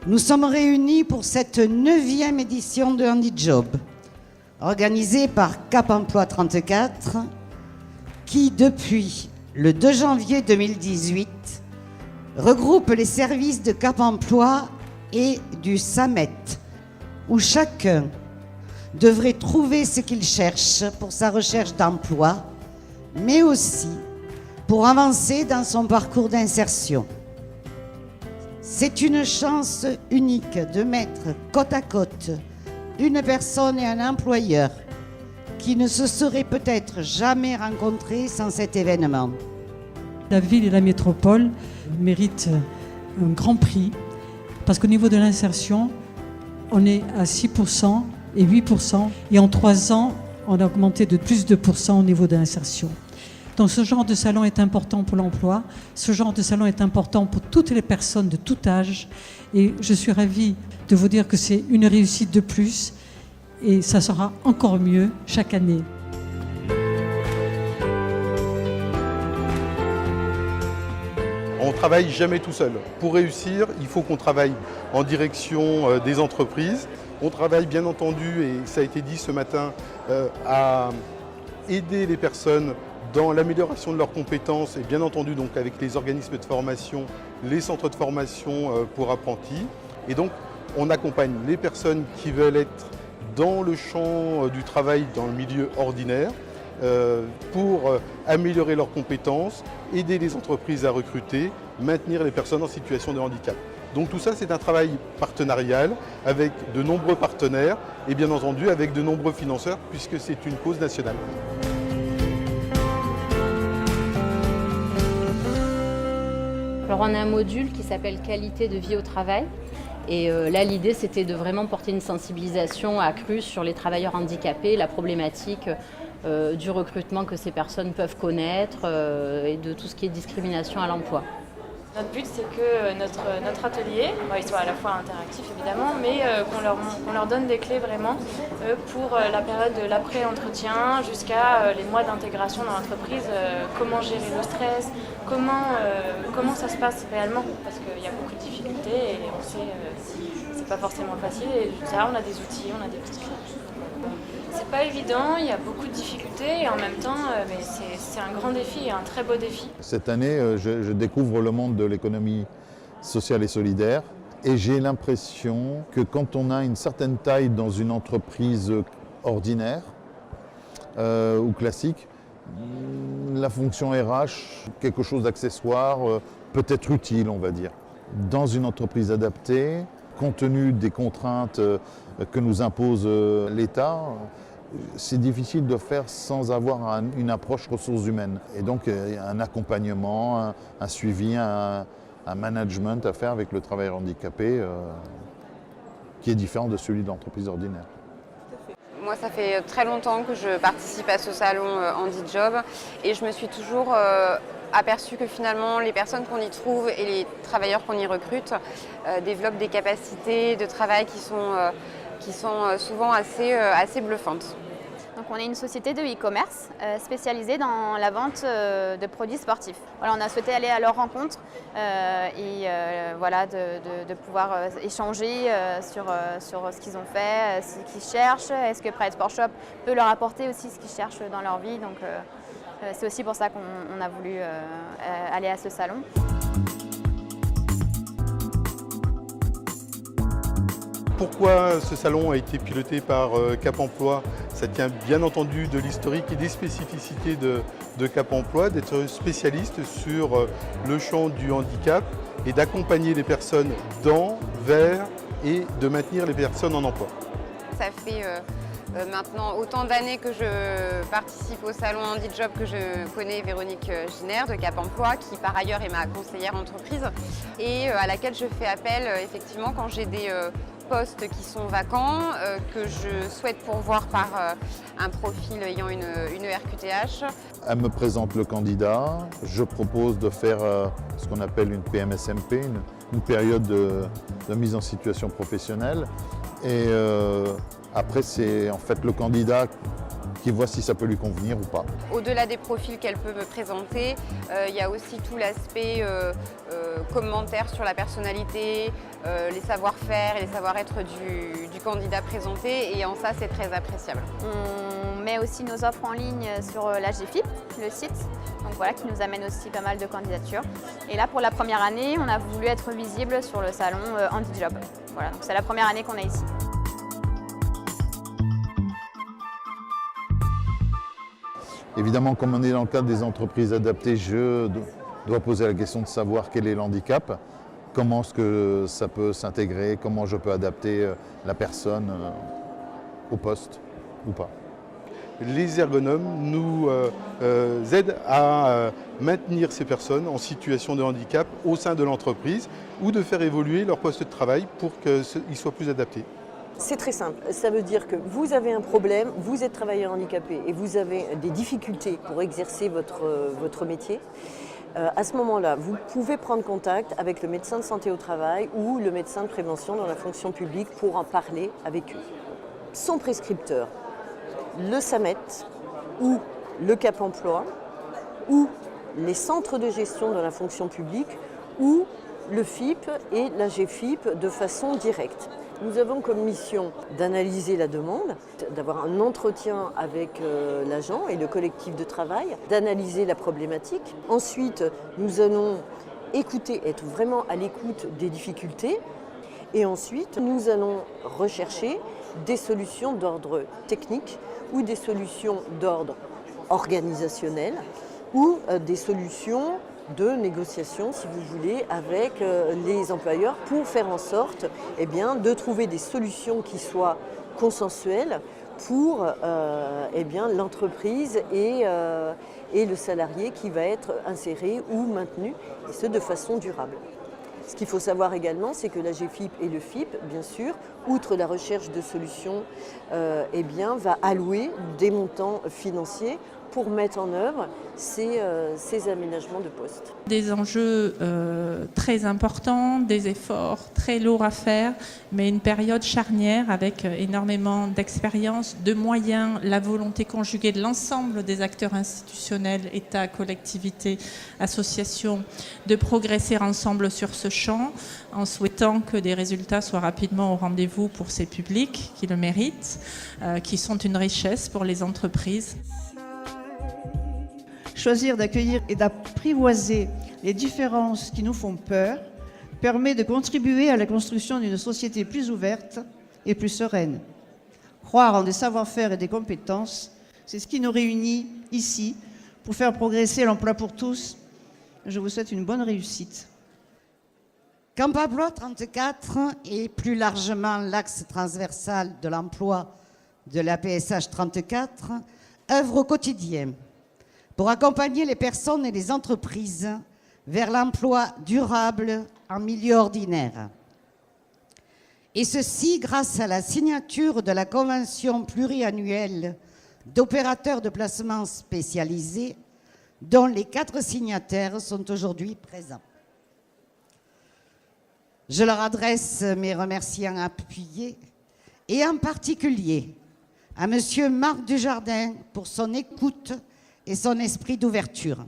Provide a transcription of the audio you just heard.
Nous sommes réunis pour cette 9e édition de HandiJob, organisée par Cap Emploi 34, qui, depuis le 2 janvier 2018, regroupe les services de Cap Emploi et du SAMET, où chacun devrait trouver ce qu'il cherche pour sa recherche d'emploi, mais aussi pour avancer dans son parcours d'insertion. C'est une chance unique de mettre côte à côte une personne et un employeur qui ne se seraient peut-être jamais rencontrés sans cet événement. La ville et la métropole méritent un grand prix parce qu'au niveau de l'insertion, on est à 6% et 8%. Et en 3 ans, on a augmenté de plus de 2% au niveau de l'insertion. Donc ce genre de salon est important pour l'emploi, ce genre de salon est important pour toutes les personnes de tout âge. Et je suis ravie de vous dire que c'est une réussite de plus et ça sera encore mieux chaque année. On ne travaille jamais tout seul. Pour réussir, il faut qu'on travaille en direction des entreprises. On travaille bien entendu, et ça a été dit ce matin, à aider les personnes dans l'amélioration de leurs compétences et bien entendu donc avec les organismes de formation, les centres de formation pour apprentis. Et donc on accompagne les personnes qui veulent être dans le champ du travail dans le milieu ordinaire pour améliorer leurs compétences, aider les entreprises à recruter, maintenir les personnes en situation de handicap. Donc tout ça c'est un travail partenarial avec de nombreux partenaires et bien entendu avec de nombreux financeurs puisque c'est une cause nationale. Alors on a un module qui s'appelle qualité de vie au travail et là l'idée c'était de vraiment porter une sensibilisation accrue sur les travailleurs handicapés, la problématique du recrutement que ces personnes peuvent connaître et de tout ce qui est discrimination à l'emploi. Notre but, c'est que notre atelier, il soit à la fois interactif évidemment, mais qu'on leur donne des clés vraiment pour la période de l'après-entretien jusqu'à les mois d'intégration dans l'entreprise, comment gérer le stress, comment ça se passe réellement, parce qu'il y a beaucoup de difficultés et on sait que c'est pas forcément facile. Et là, on a des outils, on a des petites clés. C'est pas évident, il y a beaucoup de difficultés et en même temps, c'est un grand défi et un très beau défi. Cette année, je découvre le monde de l'économie sociale et solidaire et j'ai l'impression que quand on a une certaine taille dans une entreprise ordinaire ou classique, la fonction RH, quelque chose d'accessoire, peut être utile, on va dire. Dans une entreprise adaptée, compte tenu des contraintes que nous impose l'État, c'est difficile de faire sans avoir une approche ressources humaines. Et donc un accompagnement, un suivi, un management à faire avec le travailleur handicapé qui est différent de celui de l'entreprise ordinaire. Moi, ça fait très longtemps que je participe à ce salon HandiJob et je me suis toujours aperçu que finalement les personnes qu'on y trouve et les travailleurs qu'on y recrute développent des capacités de travail qui sont souvent assez bluffantes. Donc on est une société de e-commerce spécialisée dans la vente de produits sportifs. Voilà, on a souhaité aller à leur rencontre et voilà, de pouvoir échanger sur ce qu'ils ont fait, ce qu'ils cherchent. Est-ce que Pride Sport Shop peut leur apporter aussi ce qu'ils cherchent dans leur vie. Donc c'est aussi pour ça qu'on a voulu aller à ce salon. Pourquoi ce salon a été piloté par Cap Emploi? Ça tient bien entendu de l'historique et des spécificités de Cap Emploi, d'être spécialiste sur le champ du handicap et d'accompagner les personnes dans, vers et de maintenir les personnes en emploi. Ça fait maintenant autant d'années que je participe au salon HandiJob que je connais Véronique Giner de Cap Emploi, qui par ailleurs est ma conseillère entreprise et à laquelle je fais appel effectivement quand j'ai des postes qui sont vacants, que je souhaite pourvoir par un profil ayant une ERQTH. Elle me présente le candidat, je propose de faire ce qu'on appelle une PMSMP, une période de mise en situation professionnelle. Et après, c'est en fait le candidat qui voit si ça peut lui convenir ou pas. Au-delà des profils qu'elle peut me présenter, il y a aussi tout l'aspect commentaire sur la personnalité, les savoir-faire et les savoir-être du candidat présenté, et en ça c'est très appréciable. On met aussi nos offres en ligne sur la GFIP, le site, donc voilà, qui nous amène aussi pas mal de candidatures. Et là, pour la première année, on a voulu être visible sur le salon HandiJob. Voilà, donc c'est la première année qu'on est ici. Évidemment, comme on est dans le cadre des entreprises adaptées, je dois poser la question de savoir quel est l'handicap, comment est-ce que ça peut s'intégrer, comment je peux adapter la personne au poste ou pas. Les ergonomes nous aident à maintenir ces personnes en situation de handicap au sein de l'entreprise ou de faire évoluer leur poste de travail pour qu'ils soient plus adaptés. C'est très simple, ça veut dire que vous avez un problème, vous êtes travailleur handicapé et vous avez des difficultés pour exercer votre métier. À ce moment-là, vous pouvez prendre contact avec le médecin de santé au travail ou le médecin de prévention dans la fonction publique pour en parler avec eux. Son prescripteur, le SAMET ou le Cap Emploi ou les centres de gestion dans la fonction publique ou le FIP et la GFIP de façon directe. Nous avons comme mission d'analyser la demande, d'avoir un entretien avec l'agent et le collectif de travail, d'analyser la problématique. Ensuite, nous allons écouter, être vraiment à l'écoute des difficultés. Et ensuite, nous allons rechercher des solutions d'ordre technique ou des solutions d'ordre organisationnel ou des solutions de négociation, si vous voulez, avec les employeurs pour faire en sorte de trouver des solutions qui soient consensuelles pour l'entreprise et le salarié qui va être inséré ou maintenu, et ce de façon durable. Ce qu'il faut savoir également, c'est que la GFIP et le FIP, bien sûr, outre la recherche de solutions, va allouer des montants financiers pour mettre en œuvre ces aménagements de poste. Des enjeux très importants, des efforts très lourds à faire, mais une période charnière avec énormément d'expérience, de moyens, la volonté conjuguée de l'ensemble des acteurs institutionnels, État, collectivités, associations, de progresser ensemble sur ce champ en souhaitant que des résultats soient rapidement au rendez-vous pour ces publics qui le méritent, qui sont une richesse pour les entreprises. Choisir d'accueillir et d'apprivoiser les différences qui nous font peur permet de contribuer à la construction d'une société plus ouverte et plus sereine. Croire en des savoir-faire et des compétences, c'est ce qui nous réunit ici pour faire progresser l'emploi pour tous. Je vous souhaite une bonne réussite. Camp Emploi 34 et plus largement l'axe transversal de l'emploi de la PSH 34 œuvre au quotidien pour accompagner les personnes et les entreprises vers l'emploi durable en milieu ordinaire. Et ceci grâce à la signature de la convention pluriannuelle d'opérateurs de placement spécialisés dont les 4 signataires sont aujourd'hui présents. Je leur adresse mes remerciements appuyés et en particulier à Monsieur Marc Dujardin pour son écoute et son esprit d'ouverture.